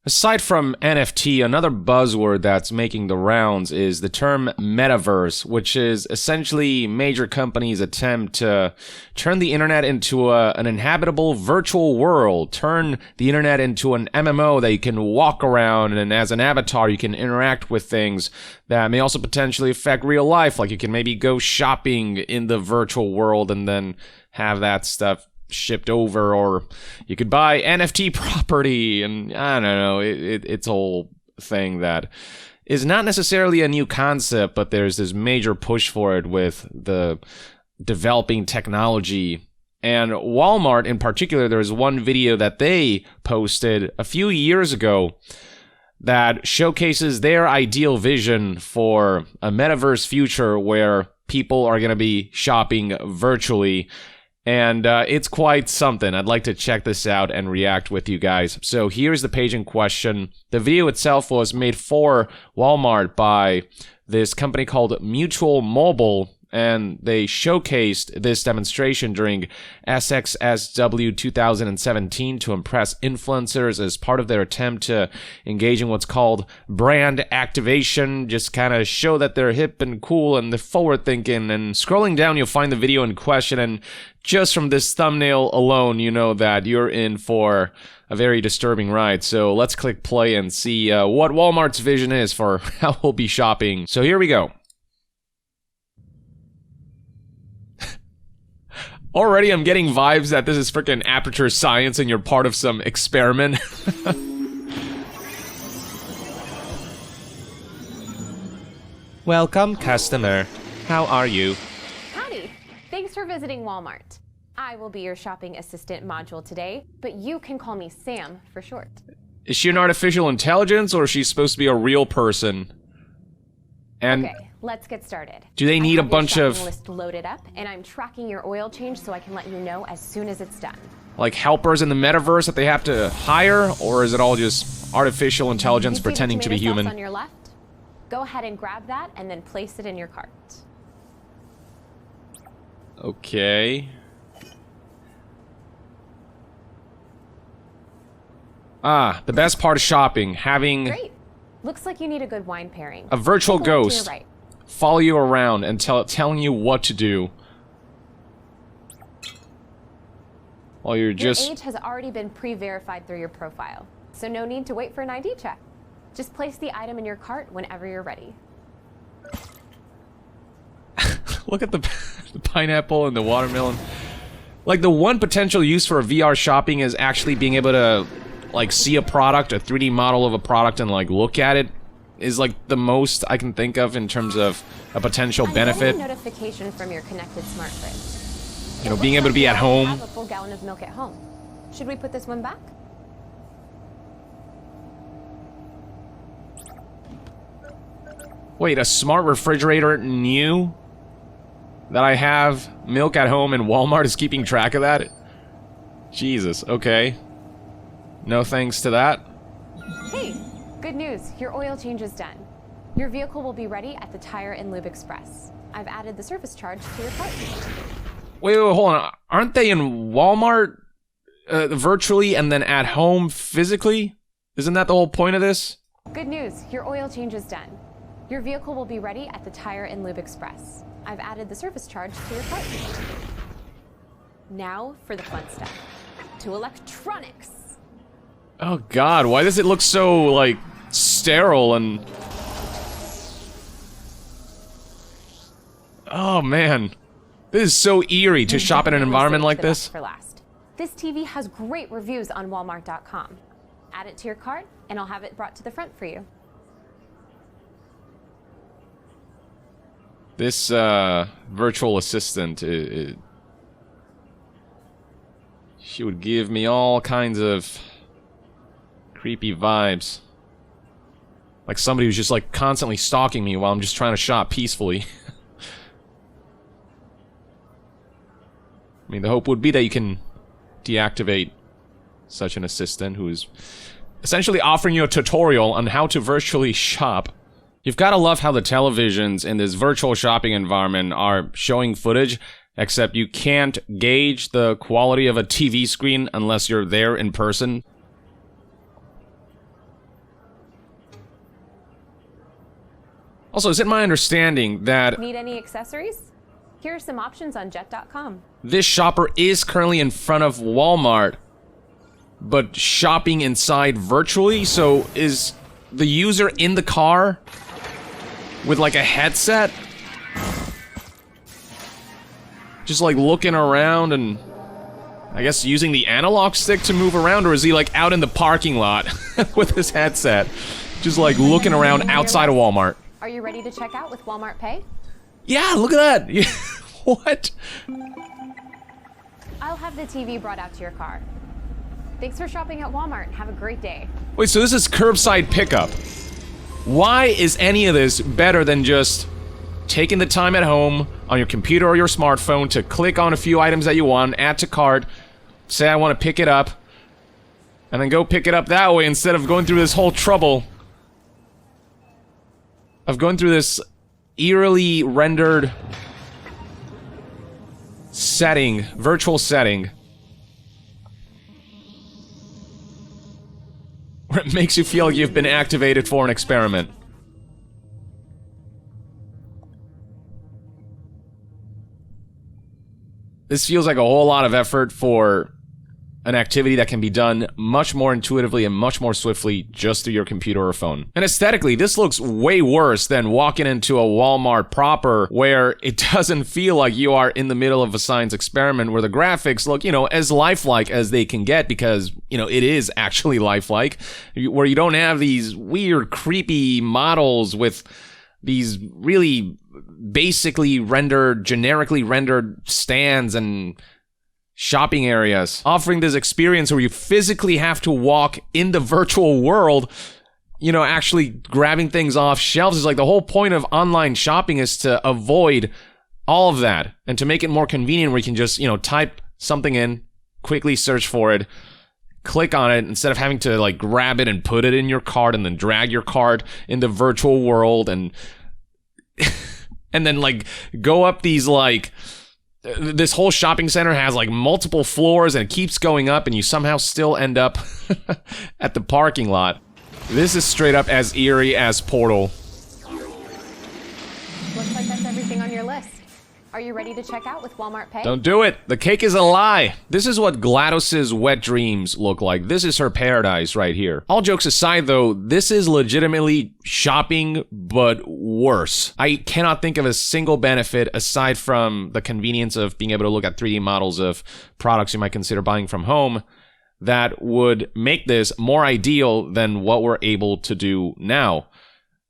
Aside from NFT, another buzzword that's making the rounds is the term Metaverse, which is essentially major companies' attempt to turn the internet into an inhabitable virtual world, turn the internet into an MMO that you can walk around, and as an avatar you can interact with things that may also potentially affect real life, like you can maybe go shopping in the virtual world and then have that stuff shipped over, or you could buy NFT property, and I don't know, it's a whole thing that is not necessarily a new concept, but there's this major push for it with the developing technology. And Walmart in particular, there's one video that they posted a few years ago that showcases their ideal vision for a metaverse future where people are going to be shopping virtually. And it's quite something. I'd like to check this out and react with you guys. So here's the page in question. The video itself was made for Walmart by this company called Mutual Mobile, and they showcased this demonstration during SXSW 2017 to impress influencers as part of their attempt to engage in what's called brand activation, just kind of show that they're hip and cool and they're forward thinking. And scrolling down, you'll find the video in question, and just from this thumbnail alone, you know that you're in for a very disturbing ride. So let's click play and see what Walmart's vision is for how we'll be shopping. So here we go. Already I'm getting vibes that this is freaking aperture science and you're part of some experiment. Welcome, customer. How are you? Howdy. Thanks for visiting Walmart. I will be your shopping assistant module today, but you can call me Sam for short. Is she an artificial intelligence, or is she supposed to be a real person? And okay, let's get started. Do they need a bunch of list loaded up, and I'm tracking your oil change so I can let you know as soon as it's done. Like helpers in the metaverse that they have to hire, or is it all just artificial intelligence pretending to be human? On your left, go ahead and grab that and then place it in your cart. Okay. Ah, the best part of shopping, having Great. Looks like you need a good wine pairing. a virtual Take a look to ghost your right. follow you around and telling you what to do. While you're just... Your age has already been pre-verified through your profile, so no need to wait for an ID check. Just place the item in your cart whenever you're ready. Look at the pineapple and the watermelon. Like, the one potential use for VR shopping is actually being able to, like, see a product, a 3D model of a product, and, like, look at it. Is, like, the most I can think of in terms of a potential benefit. I'm getting a notification from your connected smart fridge. You know, being able to be at home. Have a full gallon of milk at home. Should we put this one back? Wait, a smart refrigerator knew that I have milk at home and Walmart is keeping track of that? Jesus, okay. No thanks to that. Hey, good news. Your oil change is done. Your vehicle will be ready at the Tire and Lube Express. I've added the service charge to your cart. Wait, hold on. Aren't they in Walmart virtually and then at home physically? Isn't that the whole point of this? Good news. Your oil change is done. Your vehicle will be ready at the Tire and Lube Express. I've added the service charge to your cart. Now for the fun stuff. To electronics. Oh god, why does it look so, like, sterile and... Oh man. This is so eerie to shop in an environment like this. For last. This TV has great reviews on Walmart.com. Add it to your cart, and I'll have it brought to the front for you. This virtual assistant, she would give me all kinds of creepy vibes. Like somebody who's just like constantly stalking me while I'm just trying to shop peacefully. I mean, the hope would be that you can deactivate such an assistant who is essentially offering you a tutorial on how to virtually shop. You've got to love how the televisions in this virtual shopping environment are showing footage, except you can't gauge the quality of a TV screen unless you're there in person. Also, is it my understanding that Need any accessories? Here are some options on jet.com. this shopper is currently in front of Walmart, but shopping inside virtually? So is the user in the car with like a headset? Just like looking around and I guess using the analog stick to move around, or is he like out in the parking lot with his headset? Just like looking around outside of Walmart. Are you ready to check out with Walmart Pay? Yeah, look at that. What? I'll have the TV brought out to your car. Thanks for shopping at Walmart and have a great day. Wait, so this is curbside pickup. Why is any of this better than just taking the time at home on your computer or your smartphone to click on a few items that you want, add to cart, say I want to pick it up, and then go pick it up that way instead of going through this whole trouble of going through this eerily rendered setting, virtual setting, where it makes you feel like you've been activated for an experiment. This feels like a whole lot of effort for an activity that can be done much more intuitively and much more swiftly just through your computer or phone. And aesthetically, this looks way worse than walking into a Walmart proper where it doesn't feel like you are in the middle of a science experiment, where the graphics look, you know, as lifelike as they can get because, you know, it is actually lifelike, where you don't have these weird, creepy models with these really basically rendered, generically rendered stands and shopping areas, offering this experience where you physically have to walk in the virtual world, you know, actually grabbing things off shelves. Is like the whole point of online shopping is to avoid all of that and to make it more convenient where you can just, you know, type something in, quickly search for it, click on it instead of having to like grab it and put it in your cart and then drag your cart in the virtual world and and then like go up these like this whole shopping center has like multiple floors and it keeps going up and you somehow still end up at the parking lot. This is straight up as eerie as Portal. Looks like that's everything on your list. Are you ready to check out with Walmart Pay? Don't do it. The cake is a lie. This is what GLaDOS's wet dreams look like. This is her paradise right here. All jokes aside though, this is legitimately shopping, but worse. I cannot think of a single benefit aside from the convenience of being able to look at 3D models of products you might consider buying from home that would make this more ideal than what we're able to do now.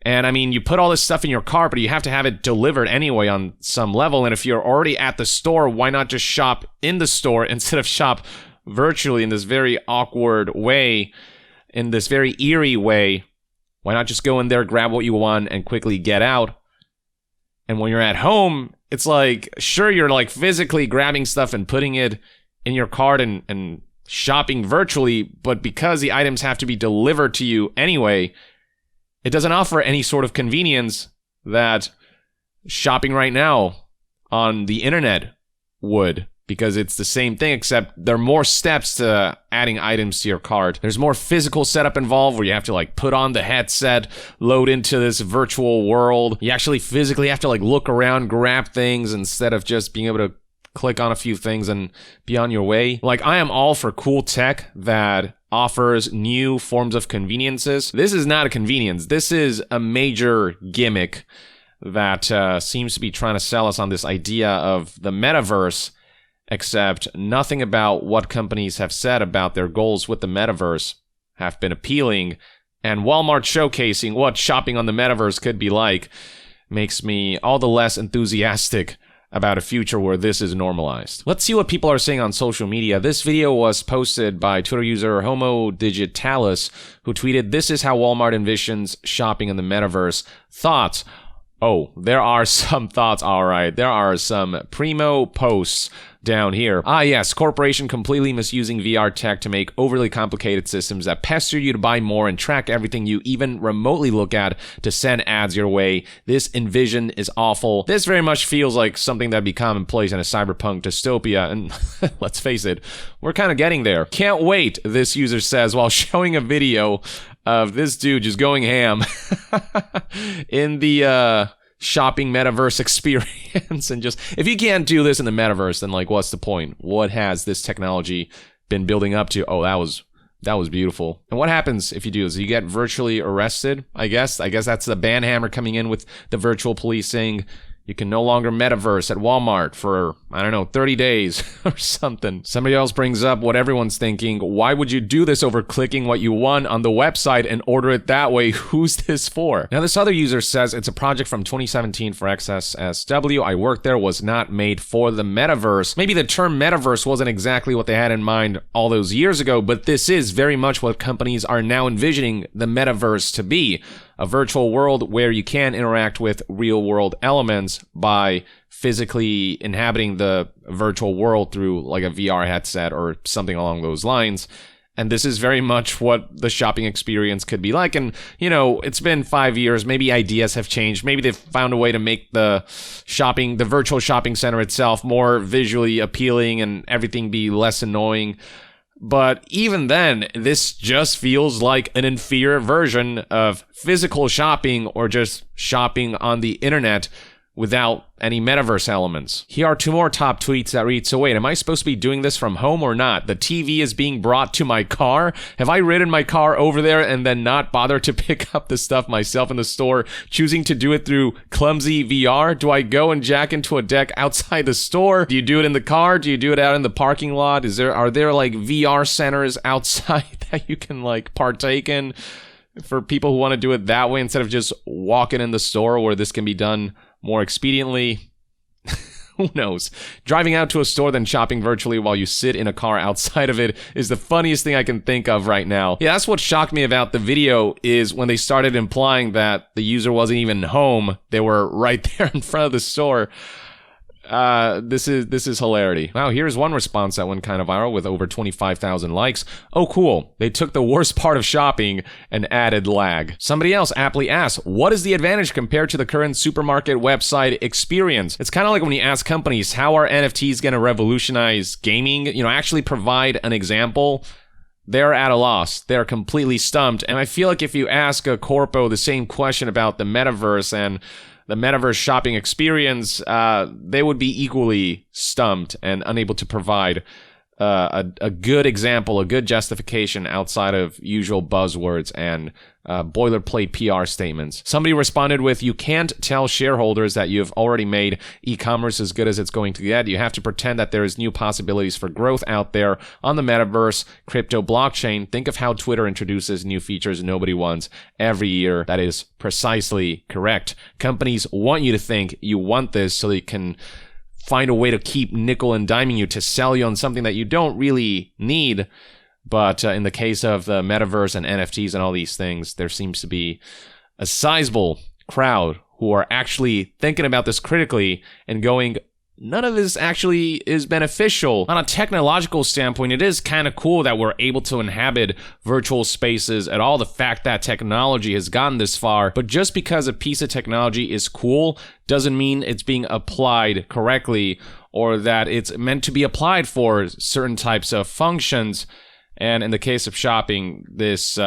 And I mean, you put all this stuff in your cart, but you have to have it delivered anyway on some level. And if you're already at the store, why not just shop in the store instead of shop virtually in this very awkward way, in this very eerie way? Why not just go in there, grab what you want, and quickly get out? And when you're at home, it's like, sure, you're like physically grabbing stuff and putting it in your cart and shopping virtually, but because the items have to be delivered to you anyway, it doesn't offer any sort of convenience that shopping right now on the internet would, because it's the same thing, except there are more steps to adding items to your cart. There's more physical setup involved where you have to like put on the headset, load into this virtual world. You actually physically have to like look around, grab things instead of just being able to click on a few things and be on your way. Like, I am all for cool tech that offers new forms of conveniences. This is not a convenience. This is a major gimmick that seems to be trying to sell us on this idea of the metaverse, except nothing about what companies have said about their goals with the metaverse have been appealing, and Walmart showcasing what shopping on the metaverse could be like makes me all the less enthusiastic about a future where this is normalized. Let's see what people are saying on social media. This video was posted by Twitter user Homo Digitalis, who tweeted, "This is how Walmart envisions shopping in the metaverse. Thoughts?" Oh, there are some thoughts, alright. There are some primo posts down here. Ah yes, corporation completely misusing VR tech to make overly complicated systems that pester you to buy more and track everything you even remotely look at to send ads your way. This envision is awful. This very much feels like something that'd be commonplace in a cyberpunk dystopia, and let's face it, we're kind of getting there. Can't wait, this user says, while showing a video of this dude just going ham in the shopping metaverse experience. And just, if you can't do this in the metaverse, then like, what's the point? What has this technology been building up to? Oh, that was beautiful. And what happens if you do this? You get virtually arrested, I guess. That's the banhammer coming in with the virtual police saying you can no longer metaverse at Walmart for, I don't know, 30 days or something. Somebody else brings up what everyone's thinking. Why would you do this over clicking what you want on the website and order it that way? Who's this for? Now, this other user says it's a project from 2017 for XSSW. I worked there, was not made for the metaverse. Maybe the term metaverse wasn't exactly what they had in mind all those years ago, but this is very much what companies are now envisioning the metaverse to be. A virtual world where you can interact with real world elements by physically inhabiting the virtual world through like a VR headset or something along those lines. And this is very much what the shopping experience could be like. And, you know, it's been 5 years. Maybe ideas have changed. Maybe they've found a way to make the virtual shopping center itself more visually appealing and everything be less annoying. But even then, this just feels like an inferior version of physical shopping or just shopping on the internet without any metaverse elements. Here are two more top tweets that read, so wait, am I supposed to be doing this from home or not? The TV is being brought to my car? Have I ridden my car over there and then not bothered to pick up the stuff myself in the store, choosing to do it through clumsy VR? Do I go and jack into a deck outside the store? Do you do it in the car? Do you do it out in the parking lot? Are there like VR centers outside that you can like partake in for people who want to do it that way instead of just walking in the store where this can be done more expediently? Who knows? Driving out to a store then shopping virtually while you sit in a car outside of it is the funniest thing I can think of right now. Yeah, that's what shocked me about the video, is when they started implying that the user wasn't even home. They were right there in front of the store. This is hilarity. Wow, here's one response that went kind of viral with over 25,000 likes. Oh, cool. They took the worst part of shopping and added lag. Somebody else aptly asked, what is the advantage compared to the current supermarket website experience? It's kind of like when you ask companies, how are NFTs going to revolutionize gaming? You know, actually provide an example. They're at a loss. They're completely stumped. And I feel like if you ask a corpo the same question about the metaverse and the metaverse shopping experience, they would be equally stumped and unable to provide a good example, a good justification outside of usual buzzwords and boilerplate PR statements. Somebody responded with, you can't tell shareholders that you've already made e-commerce as good as it's going to get. You have to pretend that there is new possibilities for growth out there on the metaverse, crypto, blockchain. Think of how Twitter introduces new features nobody wants every year. That is precisely correct. Companies want you to think you want this so they can find a way to keep nickel and diming you to sell you on something that you don't really need. But in the case of the metaverse and NFTs and all these things, there seems to be a sizable crowd who are actually thinking about this critically and going, none of this actually is beneficial. On a technological standpoint, it is kind of cool that we're able to inhabit virtual spaces at all. The fact that technology has gotten this far, but just because a piece of technology is cool doesn't mean it's being applied correctly or that it's meant to be applied for certain types of functions. And in the case of shopping, this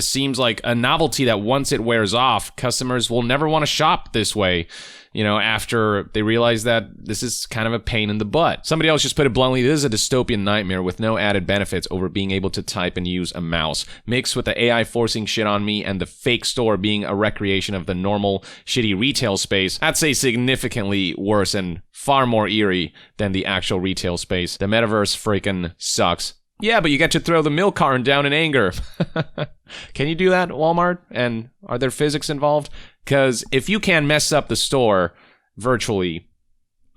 seems like a novelty that once it wears off, customers will never want to shop this way, you know, after they realize that this is kind of a pain in the butt. Somebody else just put it bluntly, this is a dystopian nightmare with no added benefits over being able to type and use a mouse, mixed with the AI forcing shit on me and the fake store being a recreation of the normal shitty retail space. I'd say significantly worse and far more eerie than the actual retail space. The metaverse freaking sucks. Yeah, but you get to throw the milk carton down in anger. Can you do that at Walmart? And are there physics involved? Because if you can mess up the store virtually,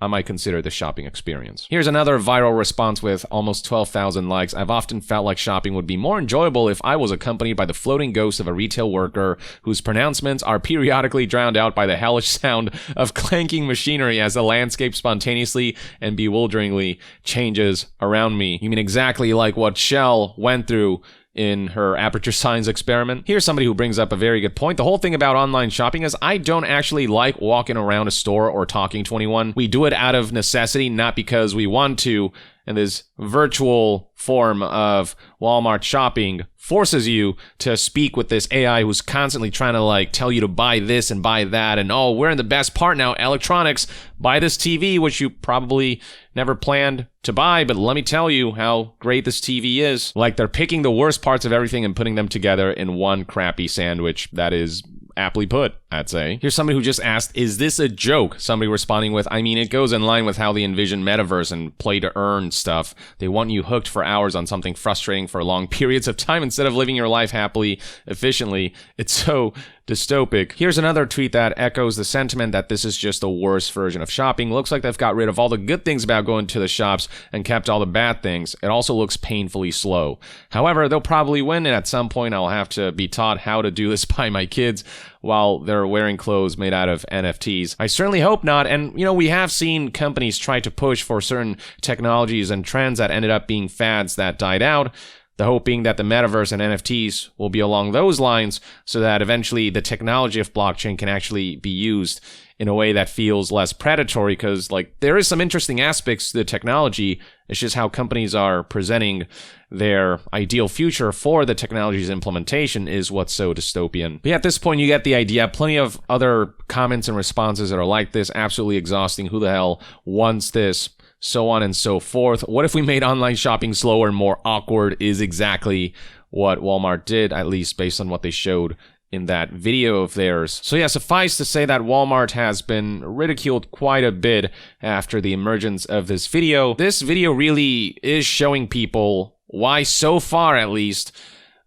I might consider the shopping experience. Here's another viral response with almost 12,000 likes. I've often felt like shopping would be more enjoyable if I was accompanied by the floating ghost of a retail worker whose pronouncements are periodically drowned out by the hellish sound of clanking machinery as the landscape spontaneously and bewilderingly changes around me. You mean exactly like what Shell went through in her aperture science experiment. Here's somebody who brings up a very good point. The whole thing about online shopping is I don't actually like walking around a store or talking to anyone. We do it out of necessity, not because we want to. and this virtual form of Walmart shopping forces you to speak with this AI who's constantly trying to like tell you to buy this and buy that, and oh, we're in the best part now, electronics, buy this TV, which you probably never planned to buy, but let me tell you how great this TV is. Like they're picking the worst parts of everything and putting them together in one crappy sandwich that is aptly put, I'd say. Here's somebody who just asked, is this a joke? Somebody responding with, I mean, it goes in line with how they envision Metaverse and play to earn stuff. They want you hooked for hours on something frustrating for long periods of time instead of living your life happily, efficiently. It's so dystopic. Here's another tweet that echoes the sentiment that this is just a worse version of shopping. Looks like they've got rid of all the good things about going to the shops and kept all the bad things. It also looks painfully slow. However, they'll probably win, and at some point I'll have to be taught how to do this by my kids while they're wearing clothes made out of NFTs. I certainly hope not, and you know, we have seen companies try to push for certain technologies and trends that ended up being fads that died out. The hope being that the metaverse and NFTs will be along those lines so that eventually the technology of blockchain can actually be used in a way that feels less predatory, because like there is some interesting aspects to the technology. It's just how companies are presenting their ideal future for the technology's implementation is what's so dystopian. But yeah, at this point you get the idea. Plenty of other comments and responses that are like this, absolutely exhausting. Who the hell wants this? So on and so forth. What if we made online shopping slower and more awkward is exactly what Walmart did, at least based on what they showed in that video of theirs. So yeah, suffice to say that Walmart has been ridiculed quite a bit after the emergence of this video. This video really is showing people why, so far at least,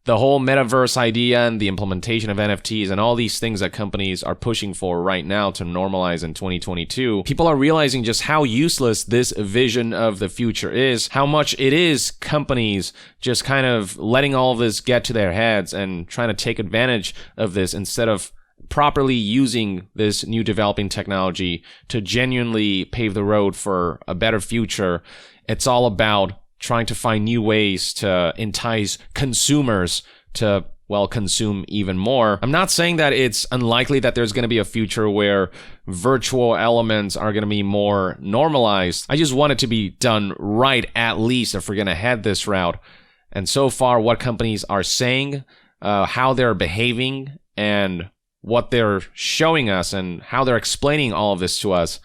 the whole metaverse idea and the implementation of NFTs and all these things that companies are pushing for right now to normalize in 2022, people are realizing just how useless this vision of the future is, how much it is companies just kind of letting all of this get to their heads and trying to take advantage of this instead of properly using this new developing technology to genuinely pave the road for a better future. It's all about trying to find new ways to entice consumers to, well, consume even more. I'm not saying that it's unlikely that there's going to be a future where virtual elements are going to be more normalized. I just want it to be done right, at least, if we're going to head this route. And so far, what companies are saying, how they're behaving, and what they're showing us, and how they're explaining all of this to us,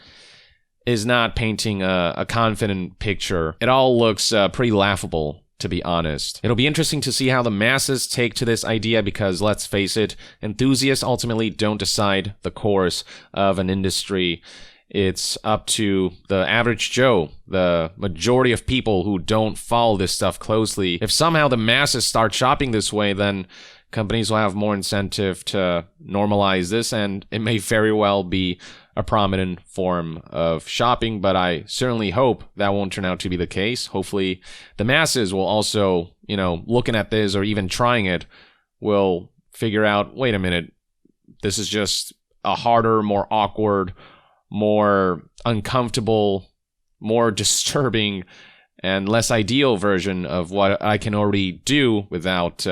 is not painting a confident picture. It all looks pretty laughable, to be honest. It'll be interesting to see how the masses take to this idea because, let's face it, enthusiasts ultimately don't decide the course of an industry. It's up to the average Joe, the majority of people who don't follow this stuff closely. If somehow the masses start shopping this way, then companies will have more incentive to normalize this, and it may very well be a prominent form of shopping, but I certainly hope that won't turn out to be the case. Hopefully the masses will also, you know, looking at this or even trying it, will figure out, wait a minute, this is just a harder, more awkward, more uncomfortable, more disturbing, and less ideal version of what I can already do without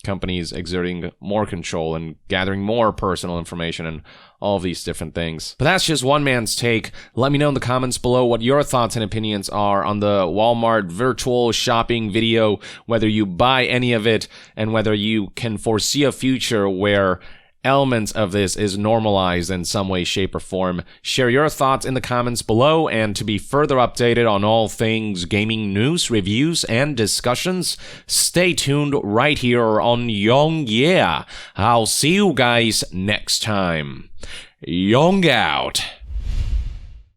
companies exerting more control and gathering more personal information and all of these different things. But that's just one man's take. Let me know in the comments below what your thoughts and opinions are on the Walmart virtual shopping video, whether you buy any of it, and whether you can foresee a future where elements of this is normalized in some way, shape, or form. Share your thoughts in the comments below, and to be further updated on all things gaming news, reviews, and discussions, stay tuned right here on Young Yeah. I'll see you guys next time. Young out.